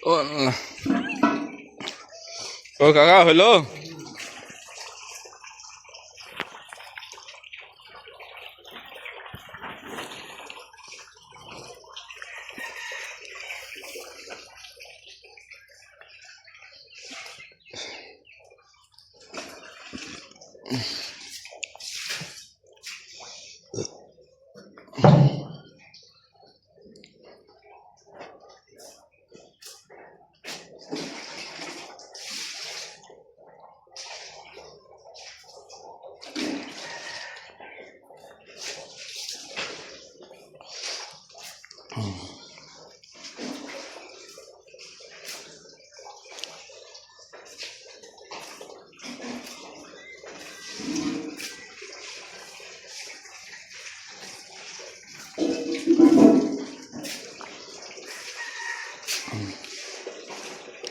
ও ও কাকা হইলো?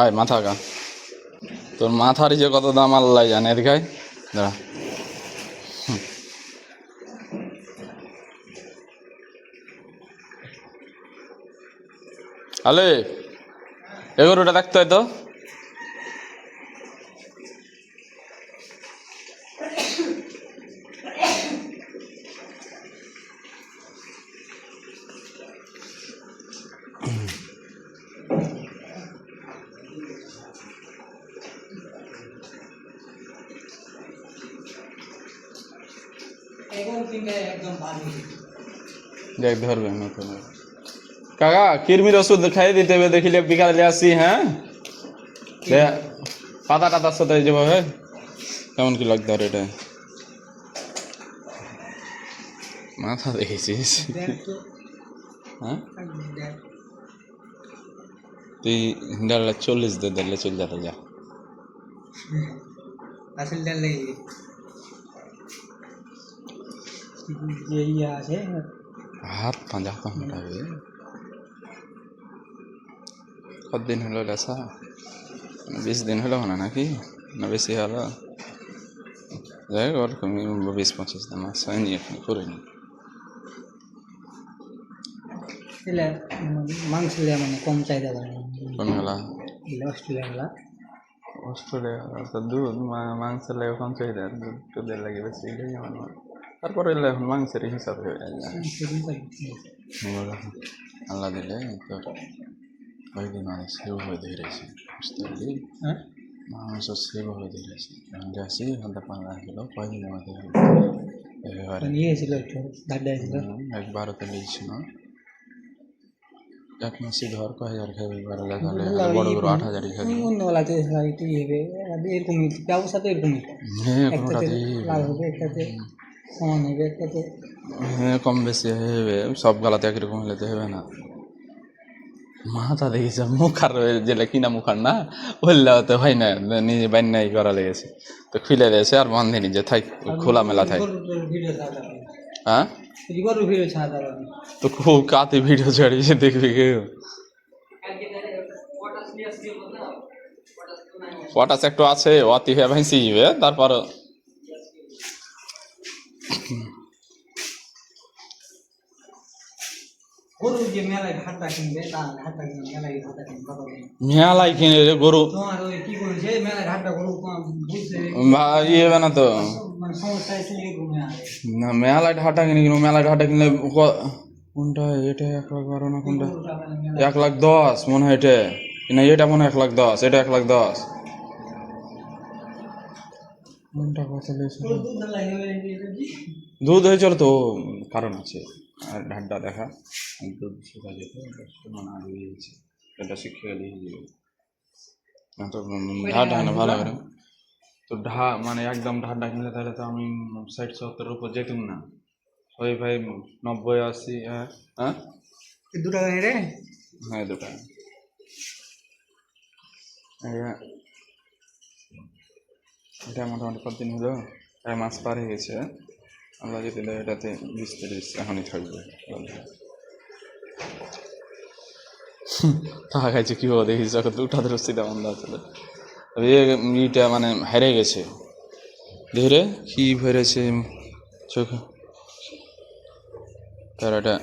আয় মাথা গা, তোর মাথার যে কত দাম আল্লাহ জানে। এদিকে দাঁড়া, আলে এগারোটা দেখতে হয় তো। দেখ ধরবে কাকা, কিরমির ওষুধ খাইয়ে দিতে হবে, দেখিলে বিকালে আসি। হ্যাঁ পাতা টাতার সাথে যেভাবে কেমন কি লাগতো আর এটা মাথা দেখেছিস? হ্যাঁ তুই ডাল্লা 40 দে, ডাল্লে চল যাতে যা। আসল ডালে ये আছে হাত পাঁজা তো মোটাবে। কতদিন হলো লেসা? 20 দিন হলো না নাকি, না বেশি হলো? যাই হোক ওরকম 20-25 দিন মাস হয়নি, এখন করিনি। মাংস মানে কম চাহিদা করে কোন গেলা অস্ট্রেলিয়া অস্ট্রেলিয়া তো দুধ মাংস লাগে কম চাহিদা, দুধের লাগে বেশি। তারপরে এখন মাংসের হিসাব হয়ে যায়। আল্লাহ দিলে তো কয়েকদিন আগে সেভাবে ধরেছি, বুঝতে পারলি? মাংস সেভাবে ধরেছি আসি হাতে 15 কিলো কয়েকদিনের মধ্যে একবারও তো নিয়েছিল। এক মাসে ধর কয় হাজার খাবি, বড় বড় 8,000 খাবি। এরকম ব্যবসা তো এরকমই, লাভ হবে একটাতে সমান হবে একটাতে। হ্যাঁ কম বেশি হবে, সব গালাতে একরকম হলে তো হবে না। মাথা দেখেছে মুখার যেটা কিনা মুখার না বললে তো হয় না, নিজে বান্যাই করা লেগেছে তো খুলে দিয়েছে আর বন্ধে নিজে থাক, খোলা মেলা থাক। হ্যাঁ তো খুব কাতে ভিডিও ছাড়িয়েছে, দেখবি কেউ? পটাশ একটু আছে, অতি হয়ে ভাইসি যাবে। তারপর মেলায় কিনে রে গরু ইয়ে না তো না, মেলায় ঢাটা কিনে কিনো, মেলায় ঢাটা কিনলে কোনটা এটা 1,12,000 না কোনটা 1,10,000 মনে হয় এটা না, এটা মনে হয় 1,10,000, এটা 1,10,000। কোনটা কথা দুধ হয়েছিল তো, কারণ আছে। আর ঢাড্ডা দেখা দুধ শেখা যেত মানে আগে গিয়েছে, এটা শিখে গেলে তো ঢাড্ডা না ভালো করে তো মানে একদম ঢাড্ডা কিনলে তাহলে তো আমি 60-70 উপর যেতুম না। ওই ভাই 90-80। হ্যাঁ হ্যাঁ 2 টাকা রে। হ্যাঁ 2 টাকা। এটা মোটামুটি কতদিন হলো, 1 মাস পার হয়ে গেছে। আমরা যদি এটাতে 20-30 এখনই থাকবে। টাকা খাইছে কি হবে দেখিস, যখন 2টা রসিদা বন্ধ আছে ইটা মানে হেরে গেছে ধীরে কি ভরেছে চোখে। তোর এটা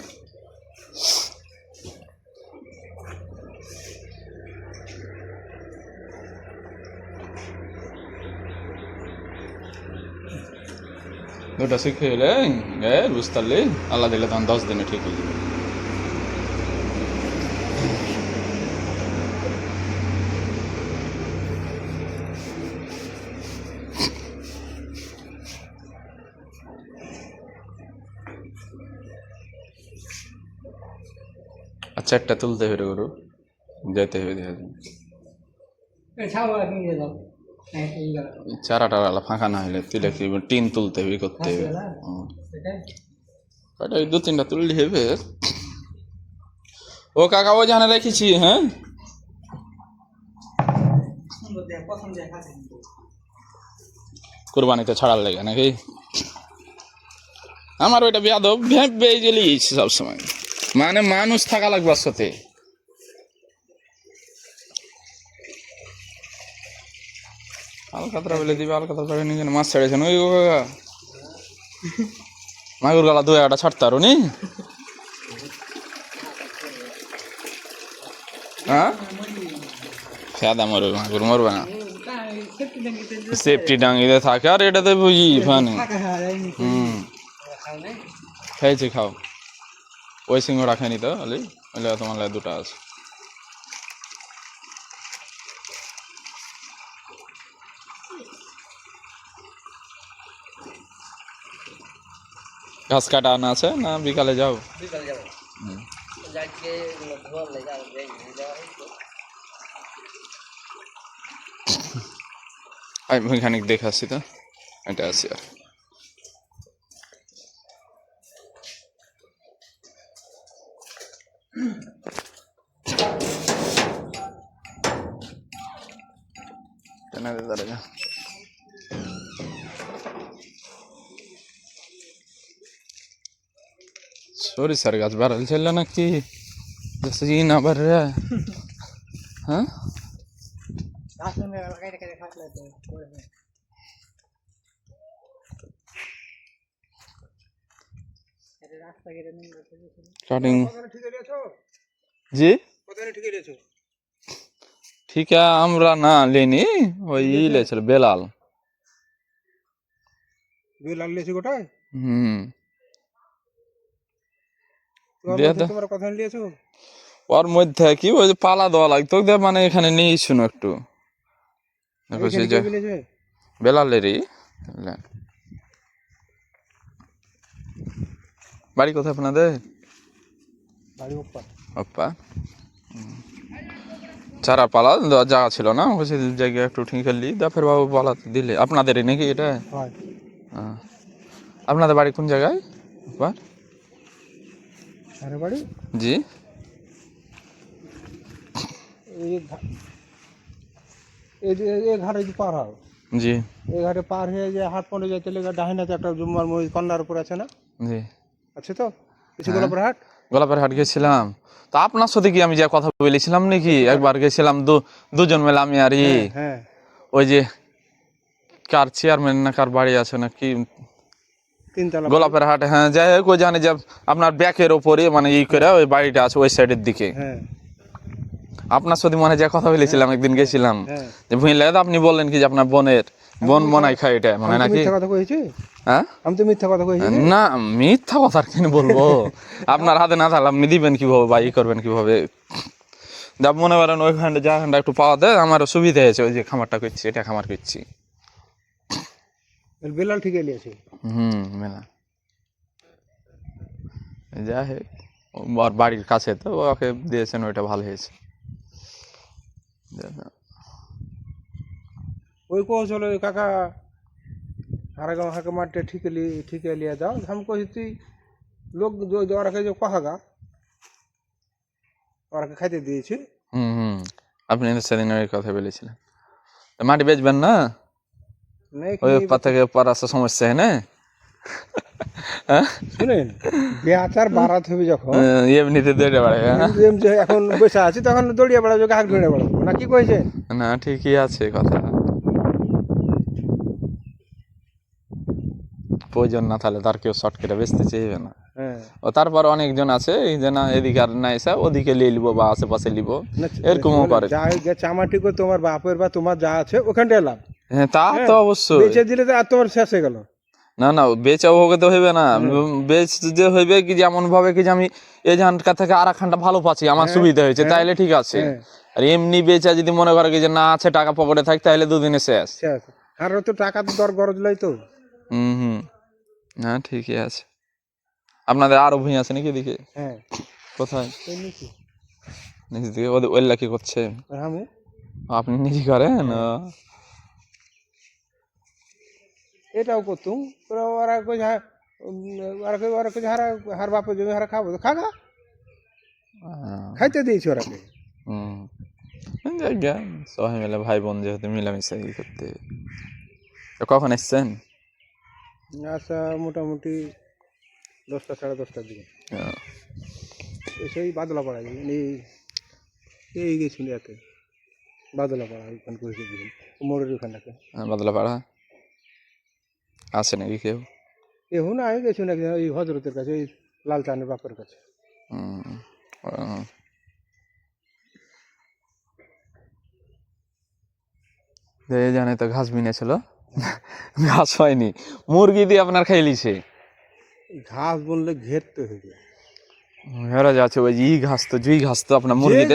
দুটা শিখে এলে বুঝতে পারলি আল্লাহ দিলে তখন 10 দিনে ঠিক হয়ে যাবে। আচ্ছা একটা তুলতে হবে গরু যেতে হবে দেখা যায় ছাড়ো এখন নিয়ে যাও চারা টারা ফাঁকা না হলে তুলে কি টিন তুলতে হবে করতে হবে ওটা 2-3টা তুললে হবে। ও কাকা ও জানে রেখেছি হ্যাঁ কুরবানিতে ছাড়ার লেগে নাকি আমার ওইটা বেয়াদব ভেবে জ্বলিয়েছি সবসময় মানে মানুষ থাকা লাগবে ওর সাথে আলকাতরা বলে দিবে আলকাতরা করে নিয়ে মাছ ছেড়েছেন ওই কাকা মাগুর গালা 2-1টা ছাড়তে আরো নি হ্যাঁ সাদা মরবে মাগুর মরবে না সেফটি ডাঙ্গিতে থাকে আর এটাতে বুঝি ফানি খেয়েছি খাও ওই সিংহটা খাইনি তো আলি ওইলে তোমার লাগে 2টা আছে ঘাস কাটা আনা আছে না বিকালে যাও আমি মেকানিক দেখে আসছি তো এটা আছি আর টেনে দে দাঁড়া সরিষার গাছ বাড়াল ছিল নাকি না বার হ্যাঁ কাটিং জি ঠিক আমরা না লেনি ওই লেছিল বেলাল লেছি গোটায় কথা নিয়েছো ওর মধ্যে কি ওই যে পালা দেওয়া লাগতো মানে এখানে নিয়ে শুনো একটু বেলালেরই বাড়ি কোথায় আপনাদের বাপ্পা চারা পালা দেওয়ার জায়গা ছিল না ওই জায়গায় একটু ঠিক করলি ফের বাবু পালা দিলে আপনাদেরই নাকি এটা আপনাদের বাড়ি কোন জায়গায় বাড়ি জি এই ঘাটে পার হয় জি এই ঘাটে পার হয়ে যে হাট পড়ে যায় চলে ডাহিনাতে একটা জুম্মার মহিষ কন্যার উপর আছে না জি আছে তো গোলাপের হাট গোলাপের হাট গেছিলাম তো আপনার সাথে কি আমি যা কথা বলেছিলাম নাকি একবার গেছিলাম দুজন মেলা আমি আর হ্যাঁ ওই যে কার চেয়ারম্যান না কার বাড়ি আছে নাকি গোলাপের হাট হ্যাঁ যাই হোক ওই জানি যে আপনার ব্যাকের ওপরে মানে ই করে ওই বাড়িটা আছে ওই সাইডের দিকে আপনার সাথে মনে যা কথা বলেছিলাম একদিন গেছিলাম যে বুঝলে আপনি বললেন কি যে আপনার বোন মনাই খায় এটা মানে নাকি হ্যাঁ আমি তো মিথ্যা কথা কইছি না মিথ্যা কথা আর কেন বলবো আপনার হাতে না থাকলে আপনি দিবেন কিভাবে বা ই করবেন কিভাবে মনে করেন ওইখানটা জায়গাটা একটু পাওয়া দেয় আমারও সুবিধা হয়েছে ওই যে খামারটা করছি এটা খামার করছি বেলাল ঠিক আছে মেলা যাই হোক বাড়ির কাছে তো ওকে দিয়েছেন ওইটা ভালো হয়েছে ওই কৌশল কাকা হারাগাঁও হাঁকে মাঠে ঠিক লিয়ে যাও আমি কইছি তুই লোক ওরাকে যে কহাগা ওরাকে খাইতে দিয়েছি আপনি সেদিন ওই কথা বলেছিলেন মাটি বেচবেন না ওই থেকে পারাসা সমস্যা হ্যাঁ না শুনেন বেচার বারাত হবে যখন এমনিতে দৌড়ে বেড়ায় এখন বসে আছি তখন দৌড়িয়ে বেড়াবো হাঁক দৌড়ে বেড়াবো না কি কইছে না ঠিকই আছে কথা প্রয়োজন না তাহলে তার কেউ শর্ট কেটে বেচতে চাইবে না। হ্যাঁ ও তারপর অনেকজন আছে এই যে না এদিকে আর না এসে ওদিকে নিয়ে নিবো বা আশেপাশে নিব, না, এরকমও করে। যা গেছে আমার ঠিক করে তোমার বাপের বা তোমার যা আছে ওখানটায় লাভ, হ্যাঁ তা হ্যাঁ, তো অবশ্যই। বেচে দিলে তো আর তোমার শেষ হয়ে গেল। না না বেচা হোকে তো হইবে না, বেচ যে হইবে কি যেমন ভাবে কি যে আমি এই ধানটা থেকে আর একখানটা ভালো পাচ্ছি আমার সুবিধা হয়েছে তাইলে ঠিক আছে। হ্যাঁ। আর এমনি বেচা যদি মনে করে কি যে না আছে টাকা পকেটে থাক তাহলে দুদিনে শেষ। শেষ, আর তো টাকা তো দর গরজ লই তো। হুম, হ্যাঁ ঠিকই আছে। আপনাদের আরো ভূমি আছে নাকি এদিকে? হ্যাঁ কোথায়? এই নিচে। নিচ দিকে ওইলা কি করছে? আর আমি আপনি নিজে করেন? এটাও করতুম, ওরা কই ওরা কই হার বাপের জমি হারা খাবো তো খাগা, খাইতে দিয়েছি ওরাকে। হুম, জায়গা সবাই মিলে ভাই বোন যেহেতু মিলামিশা ই করতে। তো কখন এসছেন? আচ্ছা মোটামুটি 10টা সাড়ে 10টার দিকে সেই বাদলা পাড়ায় এই গেছিল এতে বাদলা পাড়া ওইখান করেছে দিন মোড়ের ওখানটাকে। বদলাপাড়া আছে নাকি কেউ? এখন আমি গেছি না ওই হজরতের কাছে, ওই লাল চানের বাপের কাছে। হুম, এই জানে তো ঘাস বিনেছিল, ঘাস হয়নি, মুরগি দিয়ে আপনার খাইলিছে। ঘাস বললে ঘেরতে হয়ে যায়। হেরা যাচ্ছে ওই ই ঘাস তো জুই ঘাস তো আপনার মুরগিতে